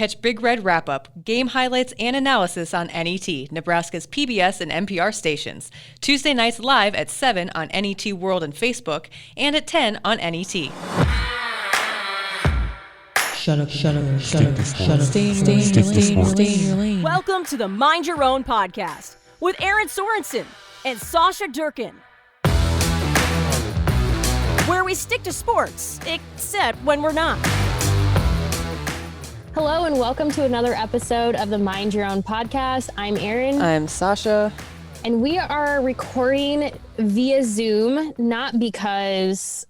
Catch Big Red Wrap-Up, game highlights, and analysis on NET, Nebraska's PBS and NPR stations. Tuesday nights live at 7 on NET World and Facebook, and at 10 on NET. Shut up, stay in your lane. Welcome to the Mind Your Own podcast with Aaron Sorensen and Sasha Durkin, where we stick to sports, except when we're not. Hello and welcome to another episode of the Mind Your Own podcast. I'm Erin. I'm Sasha. And we are recording via Zoom, not because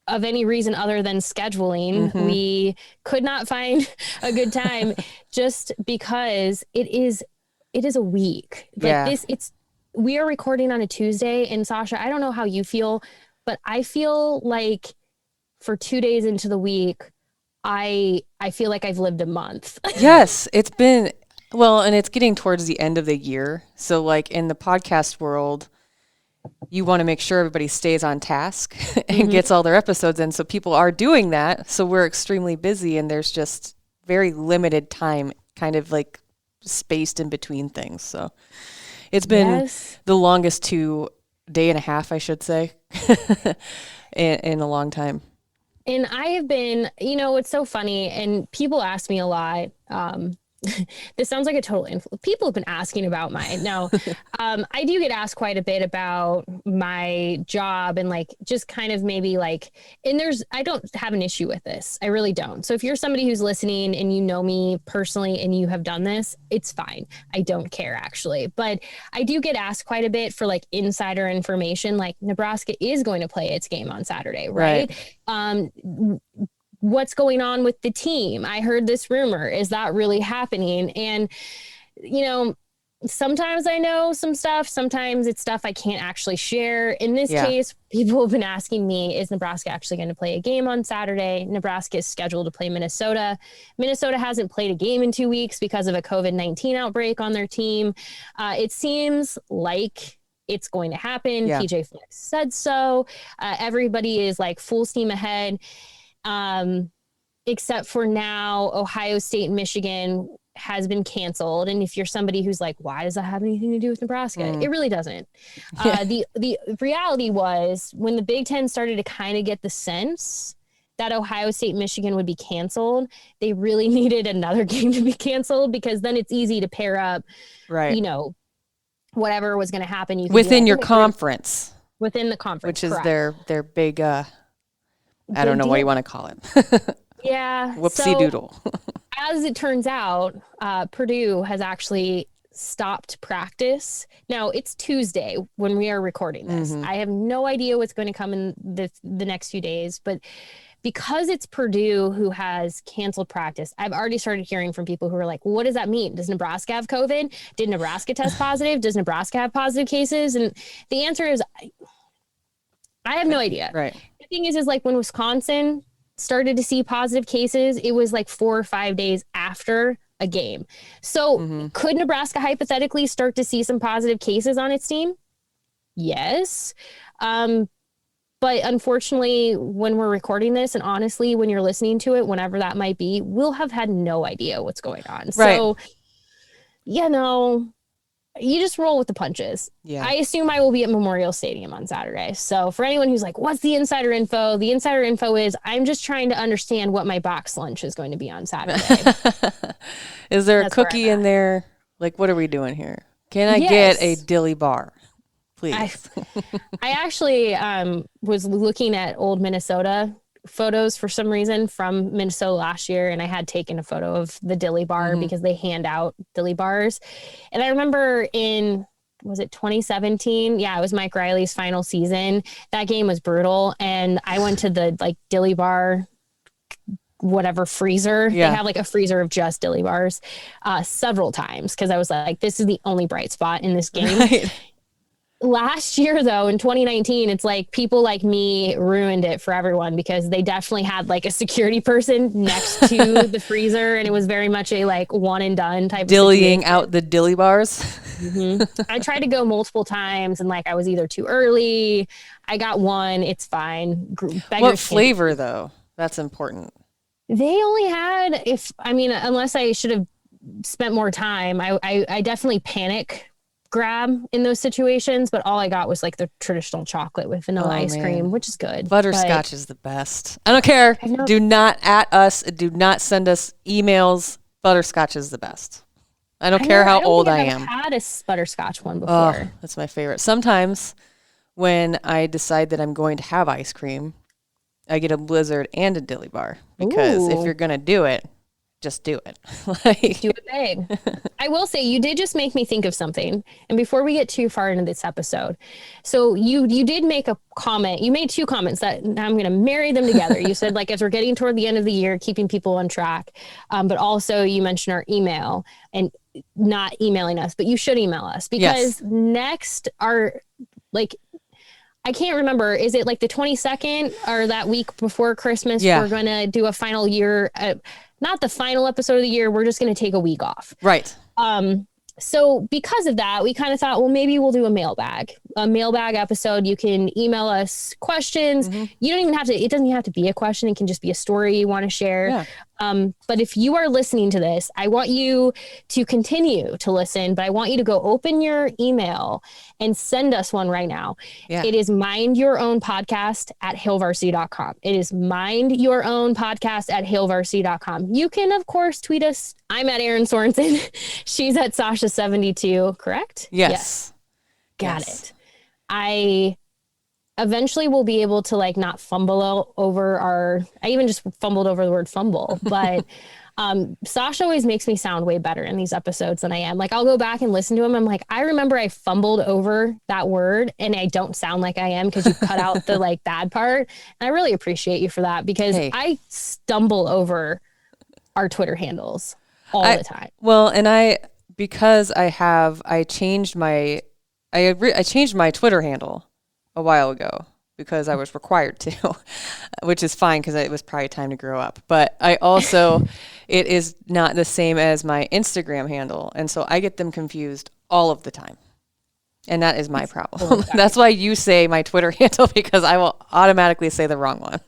of any reason other than scheduling. Mm-hmm. We could not find a good time just because it is a week. We are recording on a Tuesday, and Sasha, I don't know how you feel, but I feel like for 2 days into the week, I feel like I've lived a month. Yes, it's been, and it's getting towards the end of the year. So like in the podcast world, you want to make sure everybody stays on task and gets all their episodes in. So people are doing that. So we're extremely busy and there's just very limited time kind of like spaced in between things. So it's been the longest 2 day and a half, I should say, in a long time. And I have been, it's so funny, and people ask me a lot. This sounds like a total people have been asking about mine. Now, I do get asked quite a bit about my job and just kind of maybe and I don't have an issue with this. I really don't. So if you're somebody who's listening and you know me personally and you have done this, it's fine. I don't care actually. But I do get asked quite a bit for insider information, Nebraska is going to play its game on Saturday, right? What's going on with the team? I heard this rumor. Is that really happening? And, sometimes I know some stuff. Sometimes it's stuff I can't actually share. In this case, people have been asking me, is Nebraska actually going to play a game on Saturday? Nebraska is scheduled to play Minnesota. Minnesota hasn't played a game in 2 weeks because of a COVID-19 outbreak on their team. It seems like it's going to happen. Yeah. PJ Fleck said so. Everybody is full steam ahead. Except for now, Ohio State and Michigan has been canceled. And if you're somebody who's why does that have anything to do with Nebraska? It really doesn't. The reality was when the Big Ten started to kind of get the sense that Ohio State, Michigan would be canceled, they really needed another game to be canceled because then it's easy to pair up, whatever was going to happen. You within your conference. Within the conference, which is correct. their big, I don't know what you want to call it. Yeah. Whoopsie doodle. As it turns out, Purdue has actually stopped practice. Now, it's Tuesday when we are recording this. I have no idea what's going to come in the next few days, but because it's Purdue who has canceled practice, I've already started hearing from people who are like, well, what does that mean? Does Nebraska have COVID? Did Nebraska test positive? Does Nebraska have positive cases? And the answer is, I have no idea. Right. The thing is when Wisconsin started to see positive cases, it was 4 or 5 days after a game. So could Nebraska hypothetically start to see some positive cases on its team? Yes. But unfortunately, when we're recording this, and honestly, when you're listening to it, whenever that might be, we'll have had no idea what's going on. Right. So, you just roll with the punches. Yeah. I assume I will be at Memorial Stadium on Saturday. So for anyone who's what's the insider info? The insider info is I'm just trying to understand what my box lunch is going to be on Saturday. Is there a cookie in there? What are we doing here? Can I get a dilly bar, please? I actually was looking at old Minnesota photos for some reason from Minnesota last year, and I had taken a photo of the dilly bar because they hand out dilly bars. And I remember was it 2017? Yeah, it was Mike Riley's final season. That game was brutal, and I went to the dilly bar whatever freezer. Yeah. They have a freezer of just dilly bars several times because I was this is the only bright spot in this game. Right. Last year, though, in 2019, it's people like me ruined it for everyone because they definitely had a security person next to the freezer. And it was very much a one and done type Dillying of out the dilly bars. I tried to go multiple times and I was either too early. I got one. It's fine. What flavor, though? That's important. They only had, unless I should have spent more time, I definitely panic grab in those situations, but all I got was like the traditional chocolate with vanilla ice cream, which is good. Butterscotch is the best. I don't care. Do not at us. Do not send us emails. Butterscotch is the best. I don't care how old I am. I've had a butterscotch one before. Oh, that's my favorite. Sometimes when I decide that I'm going to have ice cream, I get a Blizzard and a Dilly Bar because if you're going to do it, just do it. Do it big. I will say you did just make me think of something. And before we get too far into this episode, so you did make a comment. You made 2 comments that I'm going to marry them together. You said like, as we're getting toward the end of the year, keeping people on track. But also you mentioned our email and not emailing us, but you should email us because next I can't remember. Is it like the 22nd or that week before Christmas? Yeah. We're going to do a final year, not the final episode of the year. We're just going to take a week off. Right. So because of that, we kind of thought, well, maybe we'll do a mailbag episode. You can email us questions. You don't even have to, it doesn't even have to be a question. It can just be a story you want to share. Yeah. But if you are listening to this, I want you to continue to listen, but I want you to go open your email and send us one right now. Yeah. It is mindyourownpodcast@hailvarsity.com. It is mindyourownpodcast@hailvarsity.com. You can, of course, tweet us. I'm at Erin Sorensen. She's at Sasha72, correct? Yes. Got it. I eventually will be able to like not fumble over I even just fumbled over the word fumble, but Sasha always makes me sound way better in these episodes than I am. Like I'll go back and listen to him. I'm like, I remember I fumbled over that word and I don't sound like I am because you cut out the like bad part. And I really appreciate you for that because I stumble over our Twitter handles all the time. Well, and because I changed my Twitter handle a while ago because I was required to, which is fine because it was probably time to grow up. But I also, it is not the same as my Instagram handle. And so I get them confused all of the time. And that is my problem. That's why you say my Twitter handle because I will automatically say the wrong one.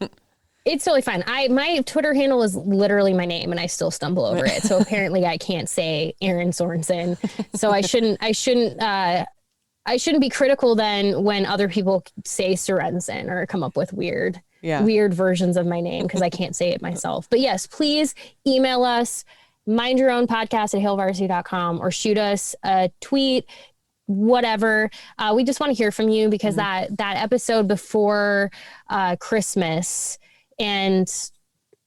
It's totally fine. My Twitter handle is literally my name and I still stumble over it. So apparently I can't say Erin Sorensen. So I shouldn't be critical then when other people say Sorensen or come up with weird versions of my name because I can't say it myself. But yes, please email us, mindyourownpodcast@hailvarsity.com or shoot us a tweet, whatever. We just want to hear from you because that episode before Christmas, and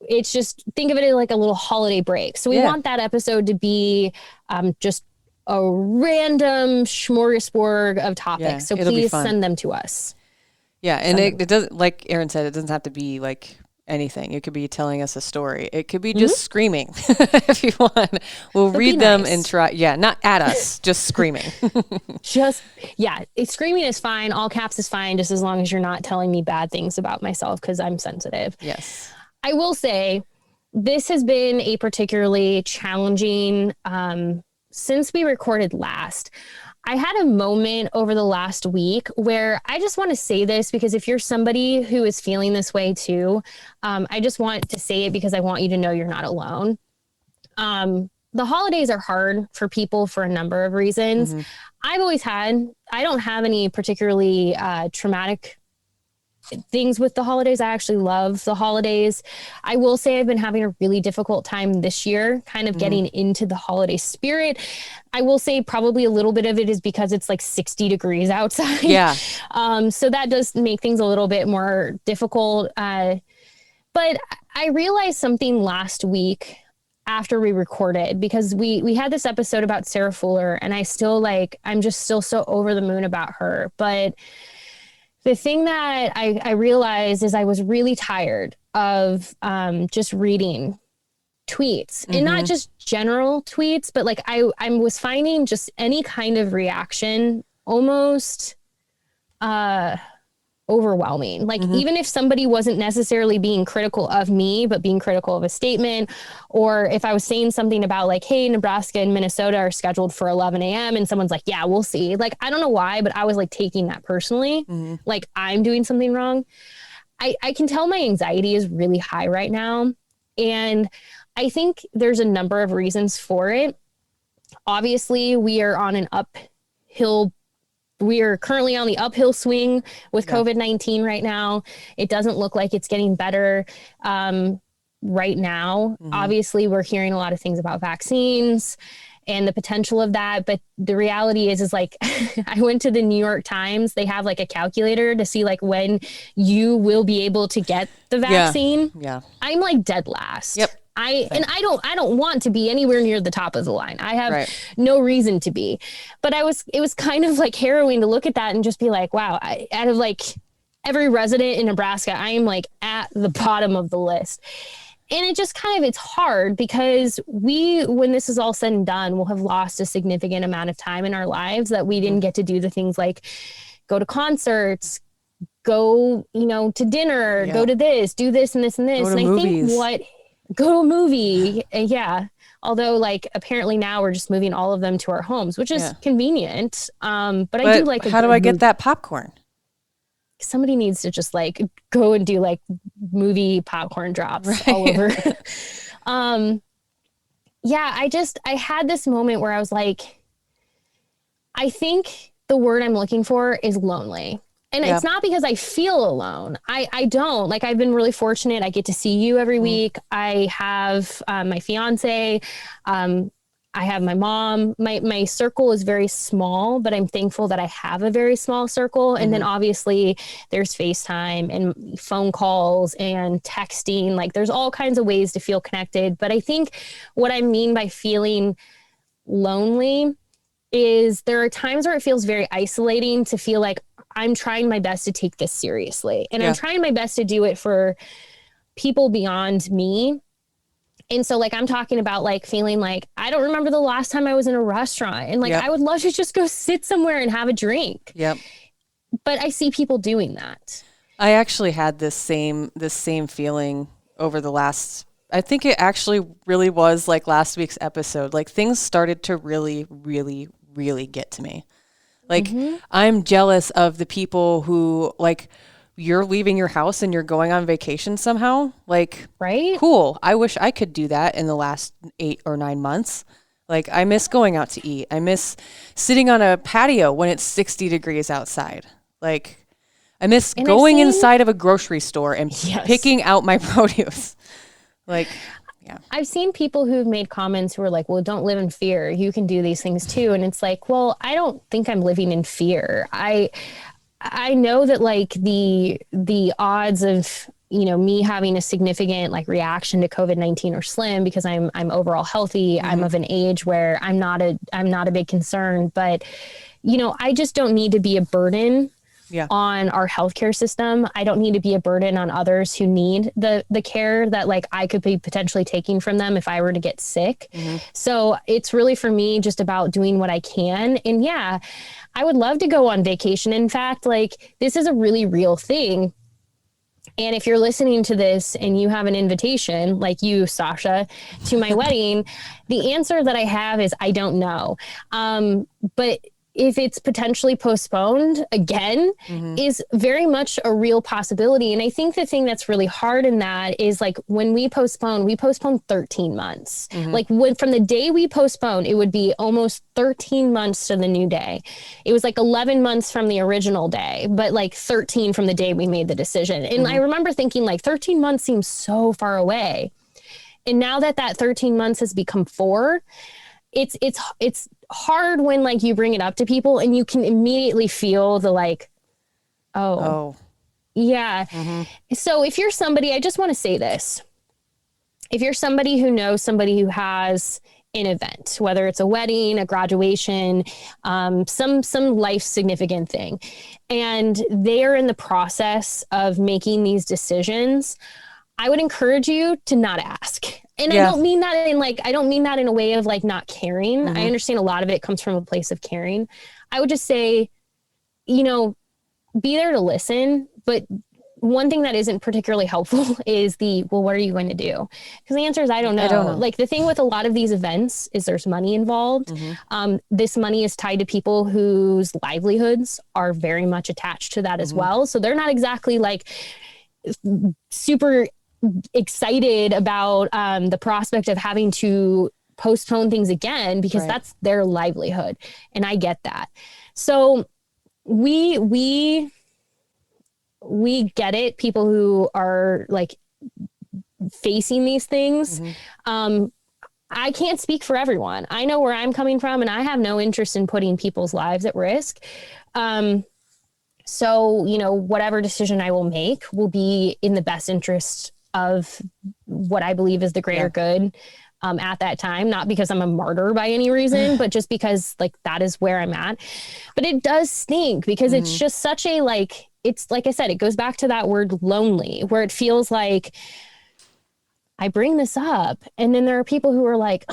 it's just, think of it as like a little holiday break. So we want that episode to be just a random smorgasbord of topics. So please send them to us. Yeah. And it doesn't, like Erin said, it doesn't have to be like anything. It could be telling us a story. It could be just screaming if you want. We'll read them and try. Yeah. Not at us, just screaming. Screaming is fine. All caps is fine. Just as long as you're not telling me bad things about myself because I'm sensitive. Yes. I will say this has been a particularly challenging, since we recorded last. I had a moment over the last week where I just want to say this because if you're somebody who is feeling this way too, I just want to say it because I want you to know you're not alone. The holidays are hard for people for a number of reasons. I don't have any particularly traumatic things with the holidays. I actually love the holidays. I will say I've been having a really difficult time this year, kind of getting into the holiday spirit. I will say probably a little bit of it is because it's like 60 degrees outside. Yeah. So that does make things a little bit more difficult. But I realized something last week after we recorded, because we had this episode about Sarah Fuller and I'm just still so over the moon about her. But the thing that I realized is I was really tired of just reading tweets and not just general tweets, but like I was finding just any kind of reaction almost overwhelming. Like even if somebody wasn't necessarily being critical of me, but being critical of a statement, or if I was saying something about like, hey, Nebraska and Minnesota are scheduled for 11 a.m. and someone's like, yeah, we'll see. Like, I don't know why, but I was like taking that personally, like I'm doing something wrong. I can tell my anxiety is really high right now. And I think there's a number of reasons for it. Obviously, we are currently on the uphill swing with COVID-19 right now. It doesn't look like it's getting better right now. Obviously, we're hearing a lot of things about vaccines and the potential of that. But the reality is like, I went to the New York Times. They have like a calculator to see like when you will be able to get the vaccine. Yeah. I'm like dead last. Yep. I don't want to be anywhere near the top of the line. I have no reason to be, but it was kind of like harrowing to look at that and just be like, wow, out of like every resident in Nebraska, I am like at the bottom of the list. And it just it's hard because when this is all said and done, we'll have lost a significant amount of time in our lives that we didn't get to do the things like go to concerts, go, to dinner, go to this, do this and this and this. And movies. I think go to a movie. Yeah. Although like apparently now we're just moving all of them to our homes, which is convenient. But I do like, how do I get that popcorn? Somebody needs to just like go and do like movie popcorn drops all over. I had this moment where I was like, I think the word I'm looking for is lonely. And it's not because I feel alone. I don't. Like, I've been really fortunate. I get to see you every week. I have my fiance. I have my mom. My circle is very small, but I'm thankful that I have a very small circle. And then obviously there's FaceTime and phone calls and texting. Like, there's all kinds of ways to feel connected. But I think what I mean by feeling lonely is there are times where it feels very isolating to feel like I'm trying my best to take this seriously. And I'm trying my best to do it for people beyond me. And so like, I'm talking about like feeling like, I don't remember the last time I was in a restaurant and like, I would love to just go sit somewhere and have a drink. Yep. But I see people doing that. I actually had this same feeling over the last, I think it actually really was like last week's episode. Like, things started to really, really, really get to me. Like, I'm jealous of the people who, like, you're leaving your house and you're going on vacation somehow. Like, cool. I wish I could do that in the last 8 or 9 months. Like, I miss going out to eat. I miss sitting on a patio when it's 60 degrees outside. Like, I miss going inside of a grocery store and picking out my produce. Like, yeah. I've seen people who've made comments who are like, well, don't live in fear. You can do these things too. And it's like, well, I don't think I'm living in fear. I know that like the odds of, me having a significant like reaction to COVID-19 are slim because I'm overall healthy. I'm of an age where I'm not a big concern, but I just don't need to be a burden on our healthcare system. I don't need to be a burden on others who need the care that like I could be potentially taking from them if I were to get sick. So it's really for me just about doing what I can. And I would love to go on vacation. In fact, like, this is a really real thing. And if you're listening to this and you have an invitation, like you, Sasha, to my wedding, the answer that I have is I don't know. But if it's potentially postponed again is very much a real possibility. And I think the thing that's really hard in that is like when we postpone 13 months. Like from the day we postpone, it would be almost 13 months to the new day. It was like 11 months from the original day, but like 13 from the day we made the decision. And I remember thinking like 13 months seems so far away. And now that 13 months has become 4, it's hard when like you bring it up to people and you can immediately feel the like, oh. So if you're somebody, I just want to say this, if you're somebody who knows somebody who has an event, whether it's a wedding, a graduation, some life significant thing, and they are in the process of making these decisions, I would encourage you to not ask. And I don't mean that in a way of like not caring. I understand a lot of it comes from a place of caring. I would just say, be there to listen. But one thing that isn't particularly helpful is what are you going to do? Because the answer is, I don't know. Like, the thing with a lot of these events is there's money involved. This money is tied to people whose livelihoods are very much attached to that as well. So they're not exactly like super excited about the prospect of having to postpone things again, because Right. that's their livelihood. And I get that. So we get it. People who are like facing these things. I can't speak for everyone. I know where I'm coming from, and I have no interest in putting people's lives at risk. So, you know, whatever decision I will make will be in the best interest of what I believe is the greater good at that time, not because I'm a martyr by any reason, but just because like that is where I'm at. But it does stink because it's just such a like, it's like I said, it goes back to that word lonely, where it feels like I bring this up and then there are people who are like,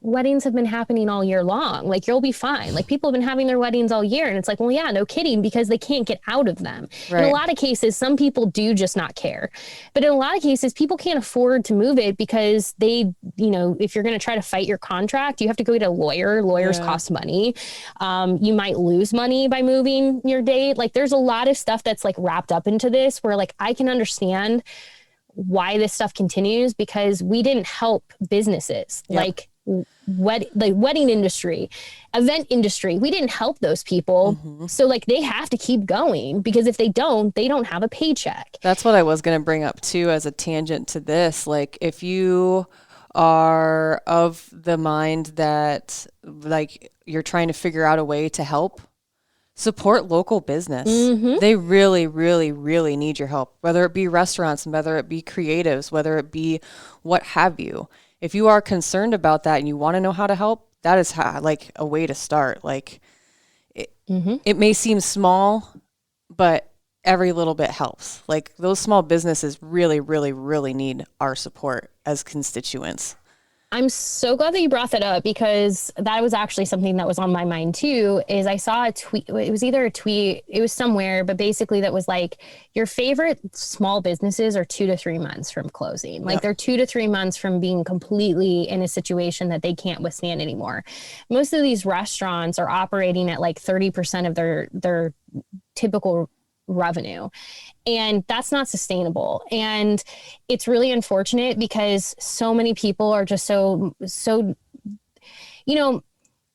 weddings have been happening all year long. Like, you'll be fine. Like, people have been having their weddings all year. And it's like, well, yeah, no kidding, because they can't get out of them. Right. In a lot of cases, some people do just not care. But in a lot of cases, people can't afford to move it because they, you know, if you're going to try to fight your contract, you have to go get a lawyer. Lawyers cost money. You might lose money by moving your date. Like, there's a lot of stuff that's like wrapped up into this where like I can understand why this stuff continues, because we didn't help businesses like the wedding industry, event industry. We didn't help those people. So like they have to keep going, because if they don't have a paycheck. That's what I was going to bring up too, as a tangent to this. Like, if you are of the mind that like you're trying to figure out a way to help, support local business. They really, really, really need your help, whether it be restaurants, whether it be creatives, whether it be what have you. If you are concerned about that and you want to know how to help, that is like a way to start. Like it may seem small, but every little bit helps. Like, those small businesses really, really, really need our support as constituents. I'm so glad that you brought that up, because that was actually something that was on my mind too. Is I saw a tweet. It was either a tweet, it was somewhere, but basically that was like, your favorite small businesses are 2 to 3 months from closing. Like they're 2 to 3 months from being completely in a situation that they can't withstand anymore. Most of these restaurants are operating at like 30% of their typical revenue. And that's not sustainable. And it's really unfortunate, because so many people are just so, you know,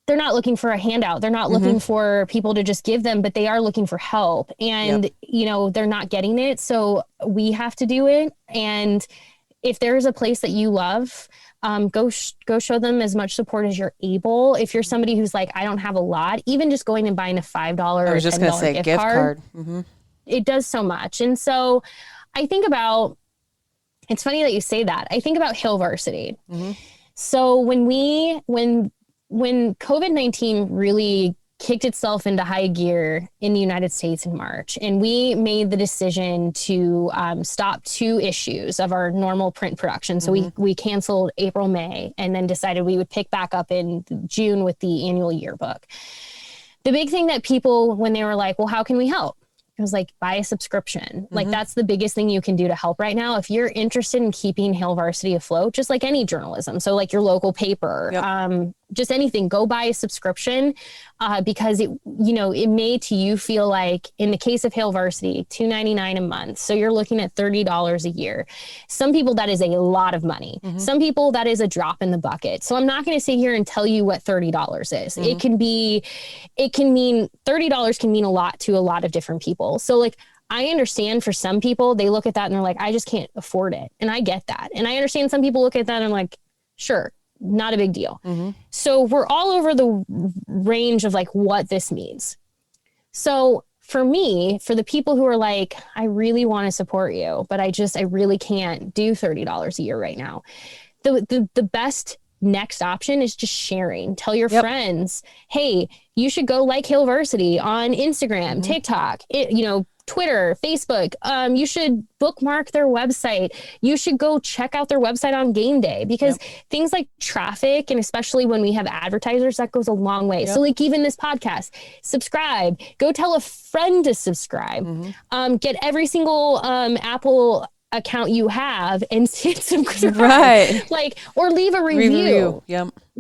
they're not looking for a handout. They're not looking for people to just give them, but they are looking for help. And, you know, they're not getting it. So we have to do it. And if there's a place that you love, go show them as much support as you're able. If you're somebody who's like, I don't have a lot, even just going and buying a $5 or $10 gift card. It does so much. And so I think about, it's funny that you say that. I think about Hill Varsity. So when COVID-19 really kicked itself into high gear in the United States in March, and we made the decision to stop 2 issues of our normal print production. So we canceled April, May, and then decided we would pick back up in June with the annual yearbook. The big thing that people, when they were like, well, how can we help? It was like, buy a subscription. Like, that's the biggest thing you can do to help right now. If you're interested in keeping Hill Varsity afloat, just like any journalism. So like your local paper, just anything, go buy a subscription, because it, you know, it may to you feel like, in the case of Hill Varsity, $2.99 a month. So you're looking at $30 a year. Some people, that is a lot of money. Some people, that is a drop in the bucket. So I'm not going to sit here and tell you what $30 is. It can mean $30 can mean a lot to a lot of different people. So like, I understand for some people, they look at that and they're like, I just can't afford it. And I get that. And I understand some people look at that and like, sure, not a big deal. So we're all over the range of like what this means. So for me, for the people who are like, I really want to support you, but I really can't do $30 a year right now. The best next option is just sharing. Tell your friends, hey, you should go like Hill Varsity on Instagram, TikTok, Twitter, Facebook. You should bookmark their website. You should go check out their website on game day, because things like traffic, and especially when we have advertisers, that goes a long way. So like even this podcast, subscribe, go tell a friend to subscribe, get every single Apple account you have and subscribe. Right. Like, or leave a review.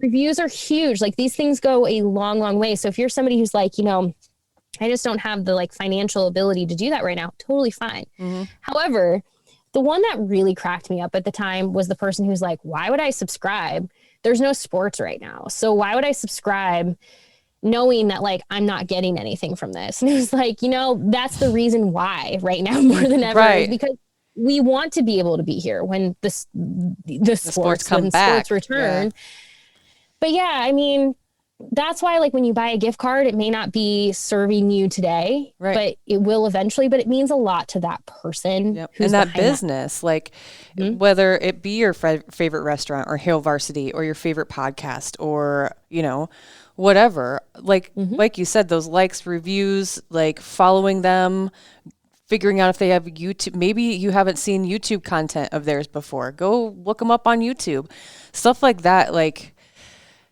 Reviews are huge. Like, these things go a long, long way. So if you're somebody who's like, you know, I just don't have the like financial ability to do that right now, totally fine. However, The one that really cracked me up at the time was the person who's like, why would I subscribe? There's no sports right now. So why would I subscribe knowing that like I'm not getting anything from this? And it was like, that's the reason why right now more than ever, is because we want to be able to be here when the sports come back, sports return. Yeah. But yeah, I mean, that's why like when you buy a gift card, it may not be serving you today, but it will eventually, but it means a lot to that person. Yep. And that business, like whether it be your favorite restaurant or Hail Varsity or your favorite podcast or, whatever, like you said, those likes, reviews, like following them, figuring out if they have YouTube. Maybe you haven't seen YouTube content of theirs before. Go look them up on YouTube. Stuff like that, like,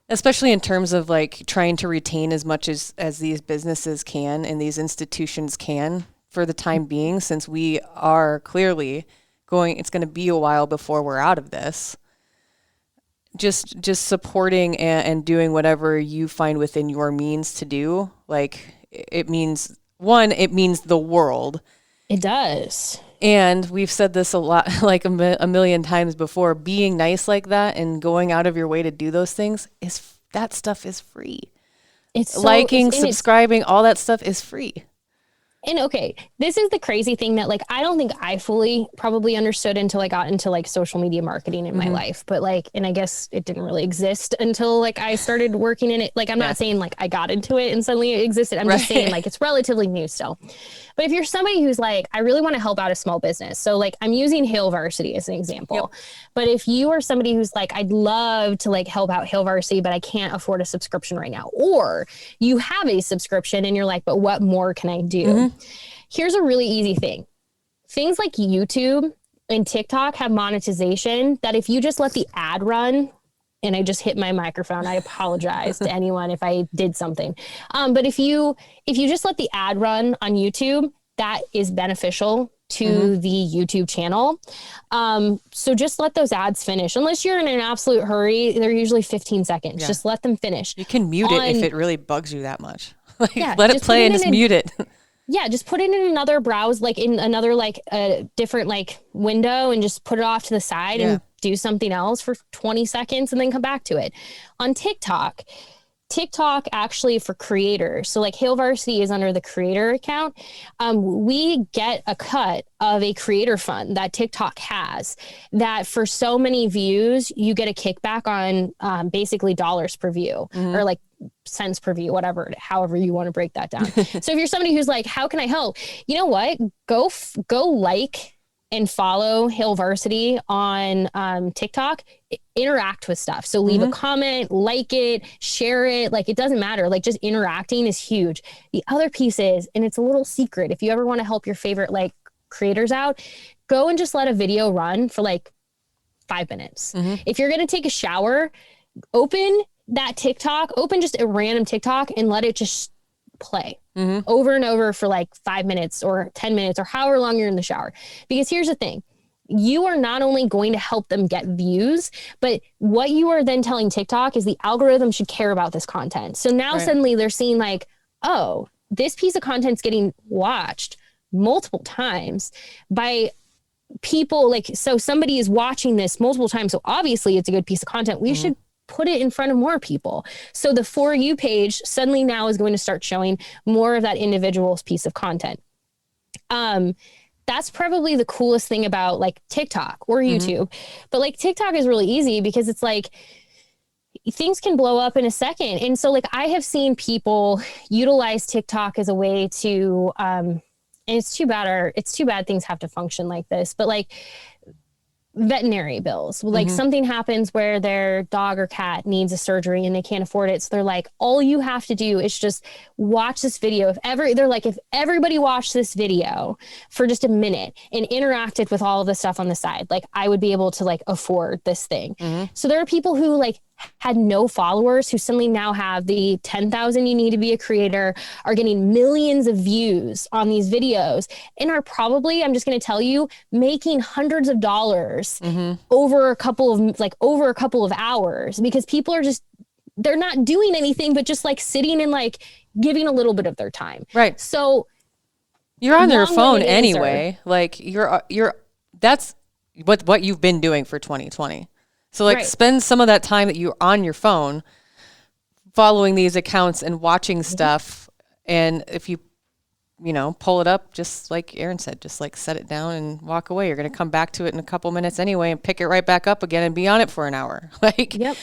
especially in terms of like trying to retain as much as these businesses can and these institutions can for the time being, since we are clearly it's going to be a while before we're out of this. Just supporting and doing whatever you find within your means to do. Like it means the world. It does. And we've said this a lot, like a million times before, being nice like that and going out of your way to do those things that stuff is free. It's liking, subscribing, all that stuff is free. And okay, this is the crazy thing that like, I don't think I fully probably understood until I got into like social media marketing in my life, but like, and I guess it didn't really exist until like I started working in it. Like, I'm not saying like I got into it and suddenly it existed. I'm just saying like, it's relatively new still. But if you're somebody who's like, I really want to help out a small business. So like I'm using Hail Varsity as an example, but if you are somebody who's like, I'd love to like help out Hail Varsity, but I can't afford a subscription right now. Or you have a subscription and you're like, but what more can I do? Here's a really easy thing. Things like YouTube and TikTok have monetization that if you just let the ad run, and I just hit my microphone, I apologize to anyone if I did something. But if you just let the ad run on YouTube, that is beneficial to the YouTube channel. So just let those ads finish. Unless you're in an absolute hurry, they're usually 15 seconds. Yeah. Just let them finish. You can mute it if it really bugs you that much. Like, let it play and just mute it. Yeah, just put it in another browse, like in another like a different like window, and just put it off to the side and do something else for 20 seconds and then come back to it. On TikTok actually for creators, so like Hail Varsity is under the creator account. We get a cut of a creator fund that TikTok has, that for so many views, you get a kickback on basically dollars per view or like cents per view, whatever, however you want to break that down. So if you're somebody who's like, how can I help? You know what? Go like and follow Hail Varsity on TikTok. Interact with stuff. So leave a comment, like it, share it. Like, it doesn't matter. Like, just interacting is huge. The other piece is, and it's a little secret, if you ever want to help your favorite like creators out, go and just let a video run for like 5 minutes. If you're going to take a shower, open that TikTok, open just a random TikTok and let it just play over and over for like 5 minutes or 10 minutes or however long you're in the shower. Because here's the thing, you are not only going to help them get views, but what you are then telling TikTok is the algorithm should care about this content. So now suddenly they're seeing like, oh, this piece of content's getting watched multiple times by people, like, so somebody is watching this multiple times. So obviously it's a good piece of content. We should put it in front of more people. So the For You page suddenly now is going to start showing more of that individual's piece of content. That's probably the coolest thing about like TikTok or YouTube. But like TikTok is really easy because it's like things can blow up in a second. And so like I have seen people utilize TikTok as a way to, and it's too bad things have to function like this, but like veterinary bills, like something happens where their dog or cat needs a surgery and they can't afford it. So they're like, all you have to do is just watch this video. If everybody watched this video for just a minute and interacted with all of the stuff on the side, like I would be able to like afford this thing. So there are people who like had no followers who suddenly now have the 10,000 you need to be a creator, are getting millions of views on these videos, and are probably, I'm just going to tell you, making hundreds of dollars over a couple of hours, because people are just, they're not doing anything but just like sitting and like giving a little bit of their time. Right. So you're on your phone anyway. Like that's what you've been doing for 2020. So like Right. spend some of that time that you're on your phone following these accounts and watching stuff. And if you pull it up, just like Erin said, just like set it down and walk away. You're going to come back to it in a couple minutes anyway and pick it right back up again and be on it for an hour. Like, Yep.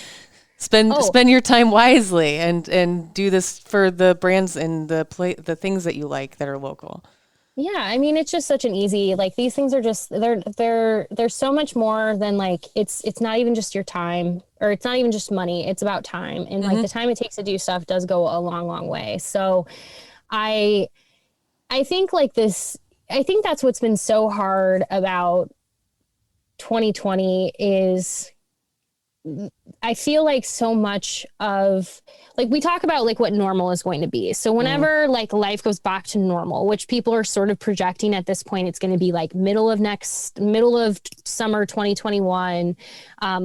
spend your time wisely and do this for the brands and the things that you like that are local. Yeah, I mean, it's just such an easy, like, these things are just, they're so much more than, like, it's not even just your time, or it's not even just money, it's about time. And like the time it takes to do stuff does go a long, long way. So I think like this, I think that's what's been so hard about 2020 is I feel like so much of, like, we talk about like what normal is going to be. So whenever like life goes back to normal, which people are sort of projecting at this point, it's going to be like middle of summer 2021,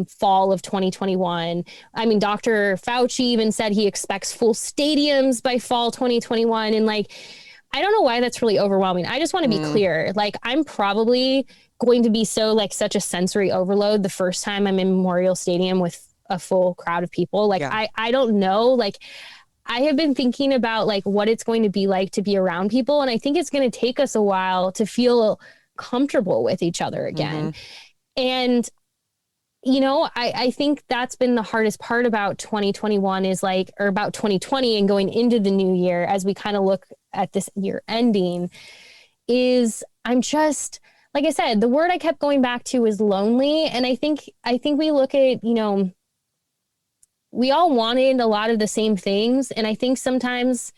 fall of 2021. I mean, Dr. Fauci even said he expects full stadiums by fall 2021. And like, I don't know why that's really overwhelming. I just want to be clear. Like, I'm probably going to be such a sensory overload the first time I'm in Memorial Stadium with a full crowd of people. Like, yeah. I don't know. Like, I have been thinking about like what it's going to be like to be around people. And I think it's going to take us a while to feel comfortable with each other again. And, I think that's been the hardest part about 2021 is like, or about 2020 and going into the new year as we kind of look at this year ending is I'm just, like I said, the word I kept going back to is lonely. And I think we look at, we all wanted a lot of the same things. And I think sometimes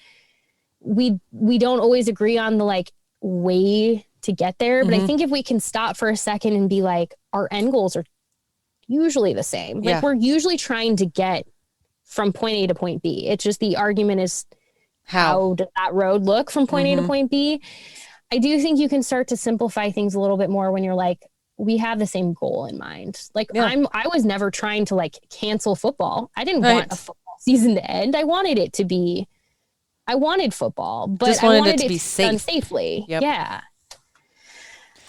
we don't always agree on the like way to get there. But I think if we can stop for a second and be like, our end goals are usually the same. Like we're usually trying to get from point A to point B. It's just the argument is how does that road look from point A to point B? I do think you can start to simplify things a little bit more when you're like, we have the same goal in mind. Like I was never trying to like cancel football. I didn't want a football season to end. I wanted football, but just wanted it to be safe. Done safely. Yep. Yeah.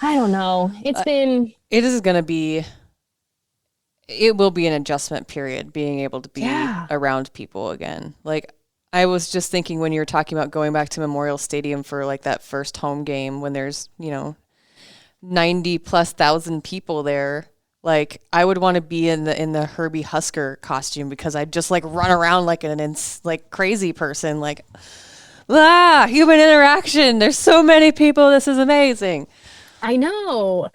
I don't know. It will be an adjustment period being able to be around people again. Like, I was just thinking when you were talking about going back to Memorial Stadium for like that first home game when there's, 90,000+ people there. Like, I would want to be in the Herbie Husker costume because I'd just like run around like like crazy person. Like, human interaction. There's so many people. This is amazing. I know.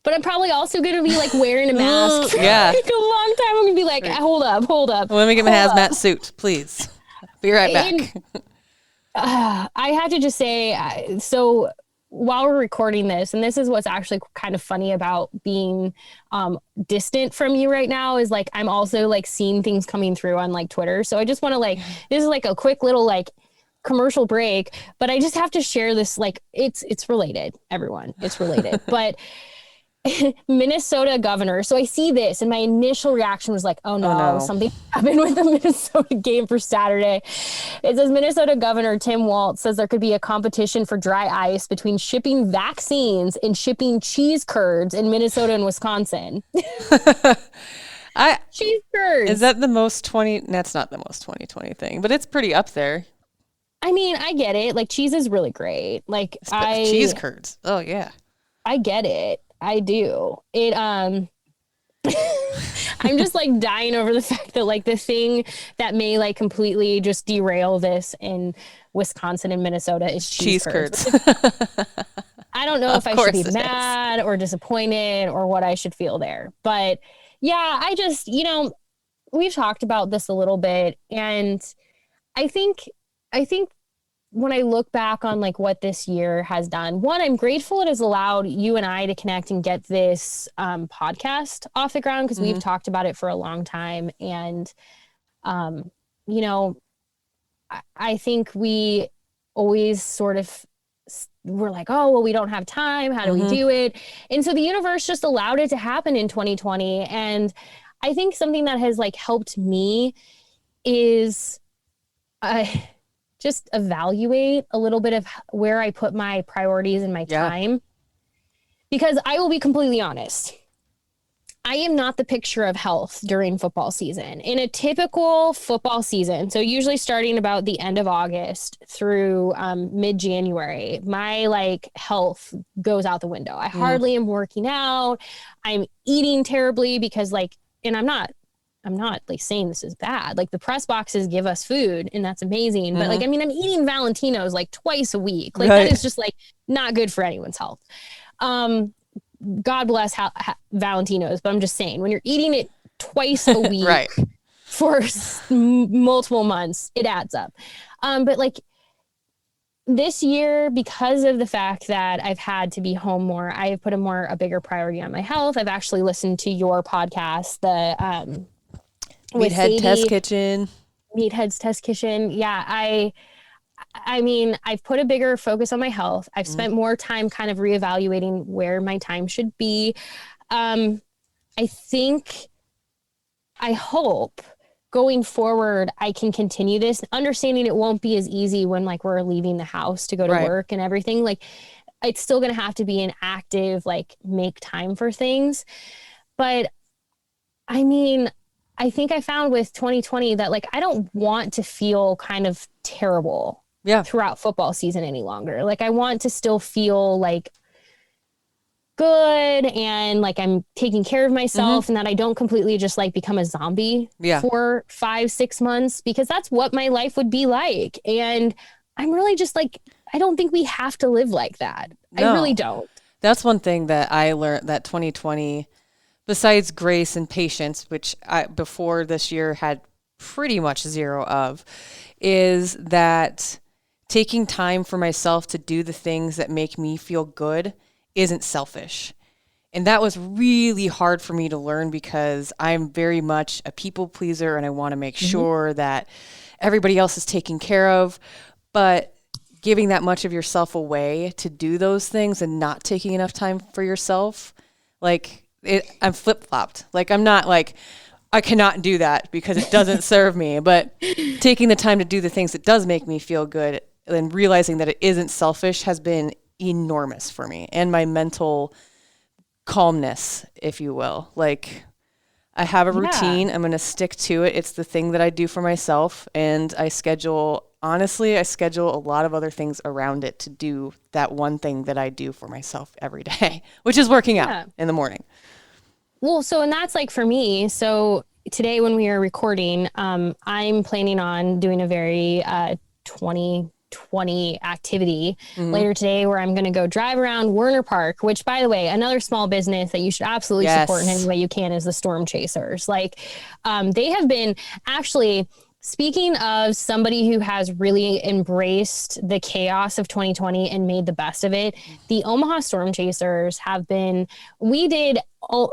But I'm probably also going to be like wearing a mask for like a long time. I'm going to be like, hold up. Let me get my hazmat suit, please. Be right back. And, I had to just say, so while we're recording this, and this is what's actually kind of funny about being distant from you right now is like, I'm also like seeing things coming through on like Twitter. So I just want to like, this is like a quick little like commercial break, but I just have to share this. Like it's related, everyone. It's related, but Minnesota governor. So I see this and my initial reaction was like, oh no, something happened with the Minnesota game for Saturday. It says Minnesota Governor Tim Walz says there could be a competition for dry ice between shipping vaccines and shipping cheese curds in Minnesota and Wisconsin. Cheese curds. Is that the most 20? That's not the most 2020 thing, but it's pretty up there. I mean, I get it. Like, cheese is really great. Like, cheese curds. Oh yeah. I get it. I do. I'm just like dying over the fact that like the thing that may like completely just derail this in Wisconsin and Minnesota is cheese curds. I don't know if I should be mad or disappointed or what I should feel there. But yeah, I just, we've talked about this a little bit. And I think when I look back on like what this year has done, one, I'm grateful it has allowed you and I to connect and get this podcast off the ground because we've talked about it for a long time. And, I think we always sort of were like, oh, well, we don't have time. How do we do it? And so the universe just allowed it to happen in 2020. And I think something that has like helped me is just evaluate a little bit of where I put my priorities and my time. Because I will be completely honest. I am not the picture of health during football season. In a typical football season, so usually starting about the end of August through mid-January, my like health goes out the window. I hardly am working out. I'm eating terribly because like, and I'm not like saying this is bad. Like the press boxes give us food and that's amazing. But like, I mean, I'm eating Valentinos like twice a week. Like that is just like not good for anyone's health. God bless Valentinos, but I'm just saying when you're eating it twice a week for multiple months, it adds up. But like this year, because of the fact that I've had to be home more, I have put a bigger priority on my health. I've actually listened to your podcast, the Meathead Test Kitchen. Meathead's Test Kitchen. Yeah, I mean, I've put a bigger focus on my health. I've spent more time kind of reevaluating where my time should be. I hope going forward, I can continue this, understanding it won't be as easy when like we're leaving the house to go to work and everything. Like it's still going to have to be an active, like make time for things. But I mean, I think I found with 2020 that like, I don't want to feel kind of terrible throughout football season any longer. Like I want to still feel like good and like I'm taking care of myself and that I don't completely just like become a zombie for 5-6 months, because that's what my life would be like. And I'm really just like, I don't think we have to live like that. No. I really don't. That's one thing that I learned that 2020, besides grace and patience, which I before this year had pretty much zero of, is that taking time for myself to do the things that make me feel good isn't selfish. And that was really hard for me to learn because I'm very much a people pleaser and I want to make sure that everybody else is taken care of. But giving that much of yourself away to do those things and not taking enough time for yourself, like I'm flip-flopped. Like I'm not like, I cannot do that because it doesn't serve me. But taking the time to do the things that does make me feel good and realizing that it isn't selfish has been enormous for me and my mental calmness, if you will. Like I have a routine. I'm going to stick to it. It's the thing that I do for myself. And I schedule a lot of other things around it to do that one thing that I do for myself every day, which is working out in the morning. Well, so, and that's like for me. So today when we are recording, I'm planning on doing a very 2020 activity later today where I'm going to go drive around Werner Park, which by the way, another small business that you should absolutely support in any way you can is the Storm Chasers. Like they have been actually, speaking of somebody who has really embraced the chaos of 2020 and made the best of it, the Omaha Storm Chasers have been, we did all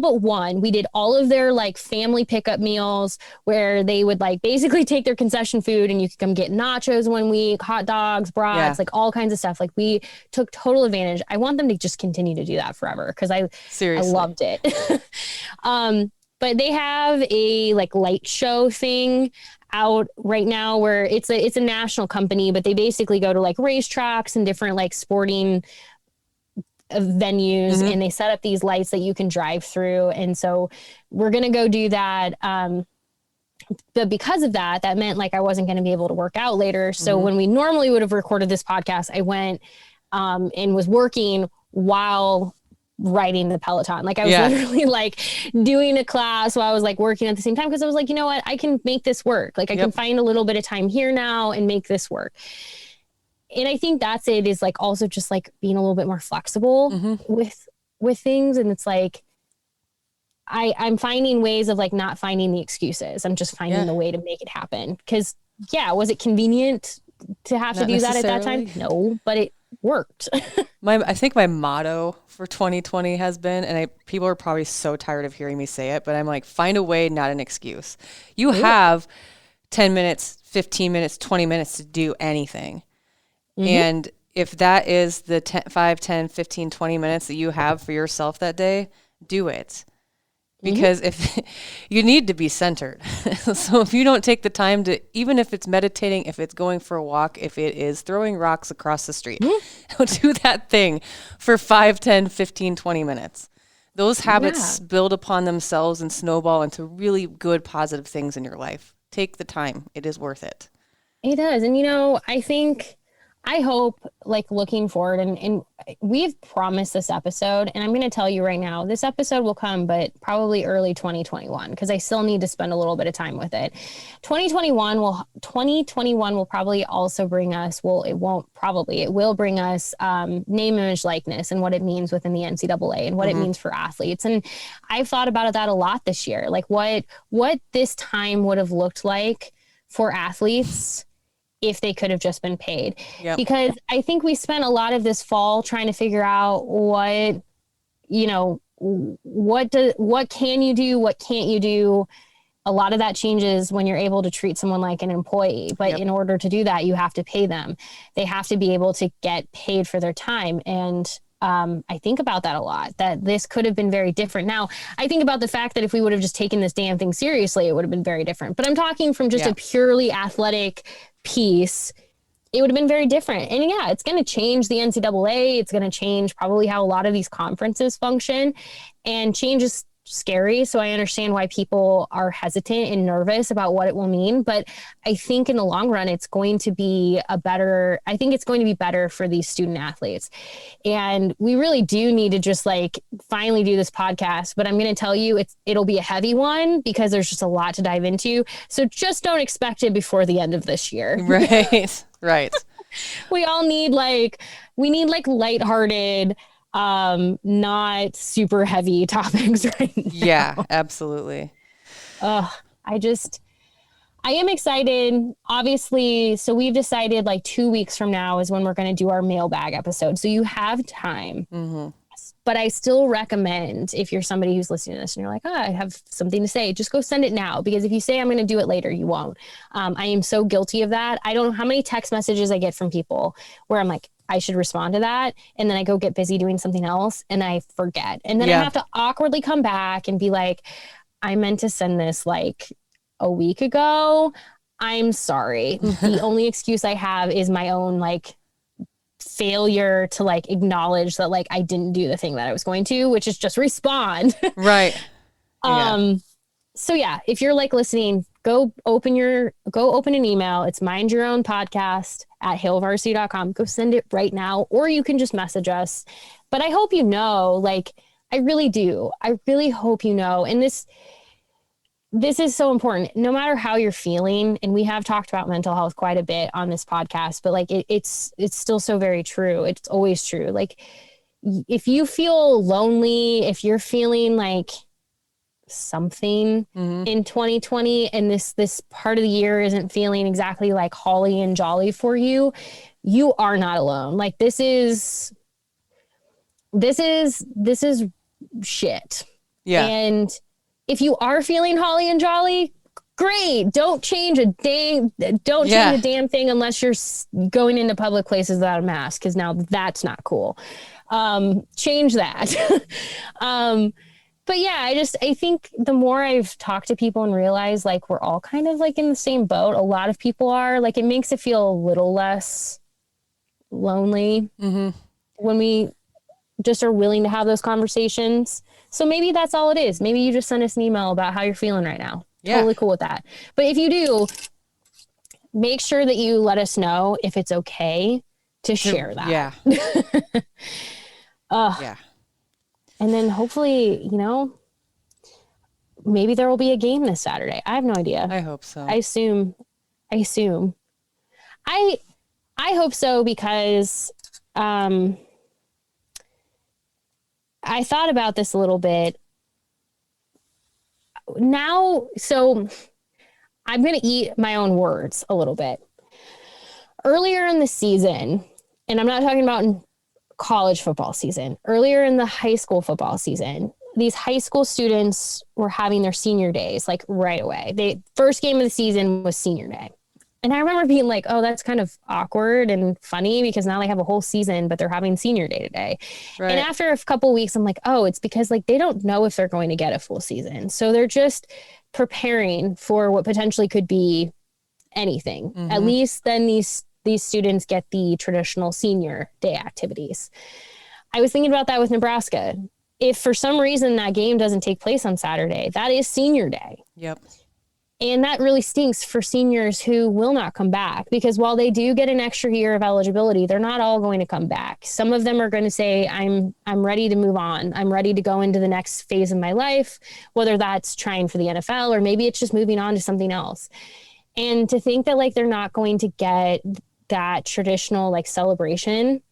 but one, we did all of their like family pickup meals where they would like basically take their concession food and you could come get nachos 1 week, hot dogs, brats, like all kinds of stuff. Like we took total advantage. I want them to just continue to do that forever because I loved it. But they have a like light show thing out right now where it's a national company, but they basically go to like racetracks and different like sporting venues and they set up these lights that you can drive through. And so we're going to go do that. But because of that meant like I wasn't going to be able to work out later. So when we normally would have recorded this podcast, I went and was working while riding the Peloton. Like I was literally like doing a class while I was like working at the same time. Cause I was like, you know what, I can make this work. Like I can find a little bit of time here now and make this work. And I think that's it, is like also just like being a little bit more flexible with things. And it's like, I'm finding ways of like not finding the excuses. I'm just finding the way to make it happen. Cause was it convenient to have to do that at that time? No, but it worked. I think my motto for 2020 has been, and people are probably so tired of hearing me say it, but I'm like, find a way, not an excuse. You have 10 minutes, 15 minutes, 20 minutes to do anything. And if that is the 5, 10, 15, 20 minutes that you have for yourself that day, do it. because if you need to be centered. So if you don't take the time to, even if it's meditating, if it's going for a walk, if it is throwing rocks across the street, do that thing for 5, 10, 15, 20 minutes. Those habits build upon themselves and snowball into really good, positive things in your life. Take the time. It is worth it. It does. And, I hope, like, looking forward, and we've promised this episode, and I'm going to tell you right now, this episode will come, but probably early 2021, because I still need to spend a little bit of time with it. 2021 will probably also bring us, it will bring us name, image, likeness, and what it means within the NCAA and what it means for athletes. And I've thought about that a lot this year, like what this time would have looked like for athletes if they could have just been paid. Yep. Because I think we spent a lot of this fall trying to figure out what can you do, what can't you do. A lot of that changes when you're able to treat someone like an employee. But in order to do that, you have to pay them. They have to be able to get paid for their time. And I think about that a lot, that this could have been very different. Now, I think about the fact that if we would have just taken this damn thing seriously, it would have been very different. But I'm talking from just a purely athletic piece, it would have been very different. And it's going to change the NCAA. It's going to change probably how a lot of these conferences function, and change is scary. So I understand why people are hesitant and nervous about what it will mean. But I think in the long run, it's going to be better for these student athletes. And we really do need to just finally do this podcast. But I'm going to tell you, it'll be a heavy one because there's just a lot to dive into. So just don't expect it before the end of this year. Right. Right. We all need lighthearted, not super heavy topics right now. Yeah, absolutely. I am excited, obviously. So we've decided 2 weeks from now is when we're going to do our mailbag episode. So you have time. But I still recommend, if you're somebody who's listening to this and you're like, I have something to say, just go send it now. Because if you say I'm going to do it later, you won't. I am so guilty of that. I don't know how many text messages I get from people where I'm like, I should respond to that. And then I go get busy doing something else and I forget. And then I have to awkwardly come back and be like, I meant to send this a week ago. I'm sorry. The only excuse I have is my own failure to acknowledge that I didn't do the thing that I was going to, which is just respond. Right. So if you're listening, go open an email. It's mindyourownpodcast@hailvarsity.com. Go send it right now, or you can just message us. But I hope I really do. I really hope and this is so important, no matter how you're feeling. And we have talked about mental health quite a bit on this podcast, but it's still so very true. It's always true. If you feel lonely, if you're feeling something in 2020 and this part of the year isn't feeling exactly holly and jolly for you, you are not alone. This is shit. Yeah. And if you are feeling holly and jolly, great. Don't change a damn thing unless you're going into public places without a mask, because now that's not cool. Change that. But I think the more I've talked to people and realized we're all kind of in the same boat. A lot of people are it makes it feel a little less lonely when we just are willing to have those conversations. So maybe that's all it is. Maybe you just send us an email about how you're feeling right now. Yeah. Totally cool with that. But if you do, make sure that you let us know if it's okay to share that. Yeah. Yeah. And then hopefully, maybe there will be a game this Saturday. I have no idea. I hope so. I assume. I hope so, because I thought about this a little bit now. So I'm going to eat my own words a little bit. Earlier in the season, and I'm not talking about in college football season, earlier in the high school football season, these high school students were having their senior days right away. First game of the season was senior day. And I remember being like, oh, that's kind of awkward and funny because now they have a whole season, but they're having senior day today. Right. And after a couple weeks, I'm like, oh, it's because like they don't know if they're going to get a full season. So they're just preparing for what potentially could be anything. At least then these students get the traditional senior day activities. I was thinking about that with Nebraska. If for some reason that game doesn't take place on Saturday, that is senior day. Yep. And that really stinks for seniors who will not come back, because while they do get an extra year of eligibility, they're not all going to come back. Some of them are going to say, I'm ready to move on. I'm ready to go into the next phase of my life, whether that's trying for the NFL or maybe it's just moving on to something else. And to think that like they're not going to get that traditional like celebration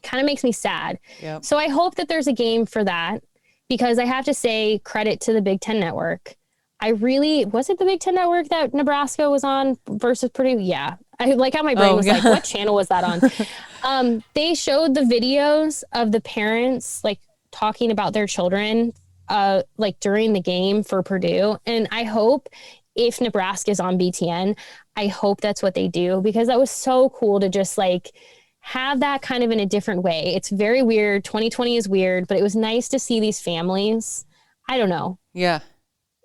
kind of makes me sad. Yep. So I hope that there's a game for that, because I have to say credit to the Big Ten Network. Was it the Big Ten Network that Nebraska was on versus Purdue? Yeah. I like how my brain was like, what channel was that on? They showed the videos of the parents like talking about their children like during the game for Purdue. And I hope if Nebraska is on BTN, I hope that's what they do, because that was so cool to just like have that kind of in a different way. It's very weird. 2020 is weird, but it was nice to see these families. I don't know. Yeah.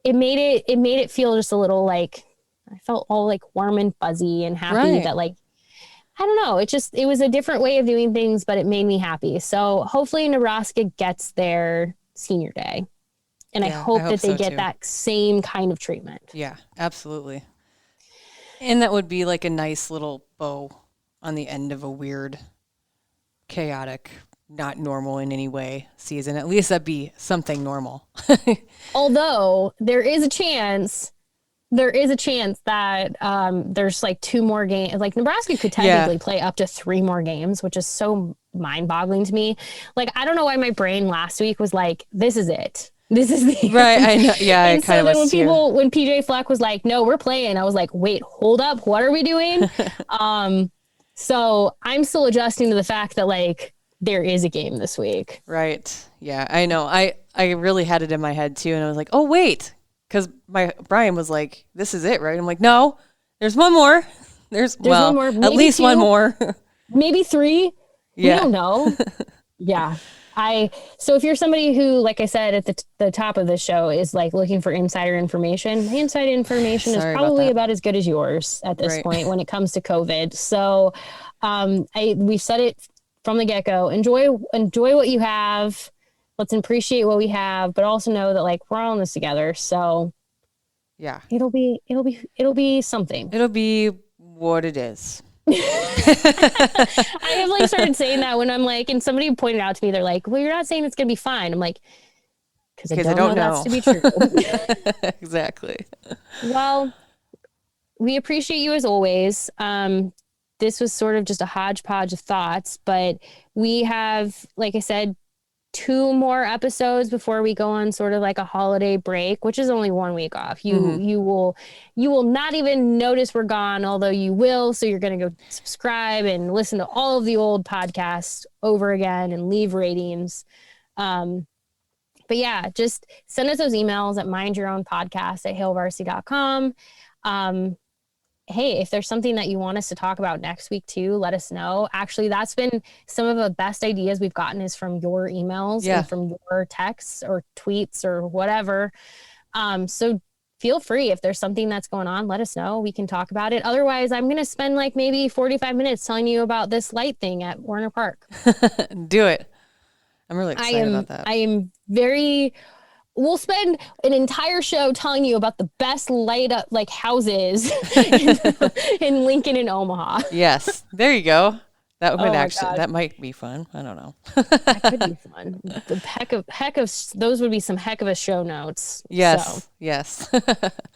It made it feel just a little like I felt all like warm and fuzzy and happy that like, I don't know. It was a different way of doing things, but it made me happy. So hopefully Nebraska gets their senior day. And I hope that they get that same kind of treatment. Yeah, absolutely. And that would be like a nice little bow on the end of a weird, chaotic, not normal in any way season. At least that'd be something normal. Although there is a chance that there's like 2 more games. Like Nebraska could technically play up to 3 more games, which is so mind-boggling to me. Like, I don't know why my brain last week was like, this is it. This is the right. I know. Yeah, and I kind of was too. When PJ Fleck was like, no, we're playing, I was like, wait, hold up, what are we doing? So I'm still adjusting to the fact that like there is a game this week. Right. Yeah, I know. I really had it in my head too, and I was like, oh wait, because Brian was like, this is it, right? I'm like, no, there's one more. There's one more. At least 2, one more. Maybe 3. Yeah. We don't know. Yeah. So if you're somebody who, like I said at the top of the show, is like looking for insider information, my insider information is probably about as good as yours at this point when it comes to COVID. So we've said it from the get-go. Enjoy what you have. Let's appreciate what we have, but also know that like we're all in this together. So yeah, it'll be something. It'll be what it is. I have like started saying that when I'm like, and somebody pointed out to me, they're like, well, you're not saying it's gonna be fine. I'm like, because I don't know that's to be true. Exactly. Well, we appreciate you as always. This was sort of just a hodgepodge of thoughts, but we have, like I said, 2 more episodes before we go on sort of like a holiday break, which is only 1 week off. You will not even notice we're gone, although you will. So you're going to go subscribe and listen to all of the old podcasts over again and leave ratings. But yeah, just send us those emails at mindyourownpodcast@hailvarsity.com. Hey, if there's something that you want us to talk about next week too, let us know. Actually, that's been some of the best ideas we've gotten is from your emails and from your texts or tweets or whatever. So feel free. If there's something that's going on, let us know. We can talk about it. Otherwise, I'm going to spend like maybe 45 minutes telling you about this light thing at Warner Park. Do it. I'm really excited about that. We'll spend an entire show telling you about the best light up like houses in Lincoln and Omaha. Yes. There you go. That might be fun. I don't know. That could be fun. The heck of those would be some heck of a show notes. Yes. So. Yes.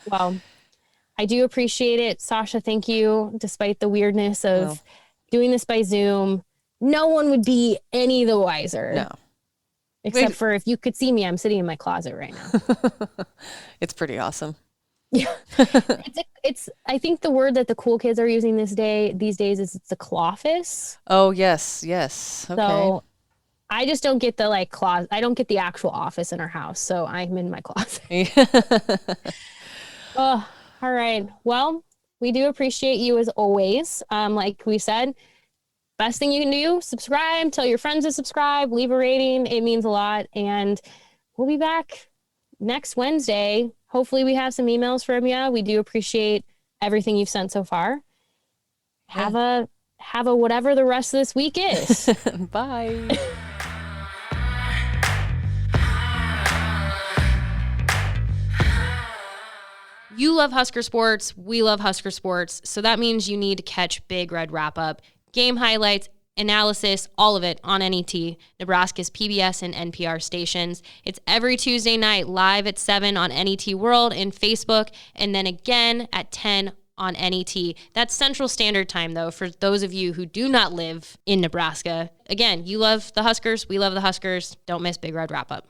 Well, I do appreciate it. Sasha, thank you. Despite the weirdness of doing this by Zoom, no one would be any the wiser. No. Except for if you could see me, I'm sitting in my closet right now. It's pretty awesome. Yeah. I think the word that the cool kids are using these days is it's a cloffice. Oh, yes. Yes. Okay. So I just don't get the like closet. I don't get the actual office in our house. So I'm in my closet. All right. Well, We do appreciate you as always. Like we said, best thing you can do, subscribe, tell your friends to subscribe, leave a rating. It means a lot. And we'll be back next Wednesday. Hopefully we have some emails from you. We do appreciate everything you've sent so far. Have a whatever the rest of this week is. Bye. You love Husker sports. We love Husker sports. So that means you need to catch Big Red Wrap Up, game highlights, analysis, all of it on NET, Nebraska's PBS and NPR stations. It's every Tuesday night live at 7 on NET World and Facebook, and then again at 10 on NET. That's Central Standard Time, though, for those of you who do not live in Nebraska. Again, you love the Huskers. We love the Huskers. Don't miss Big Red Wrap Up.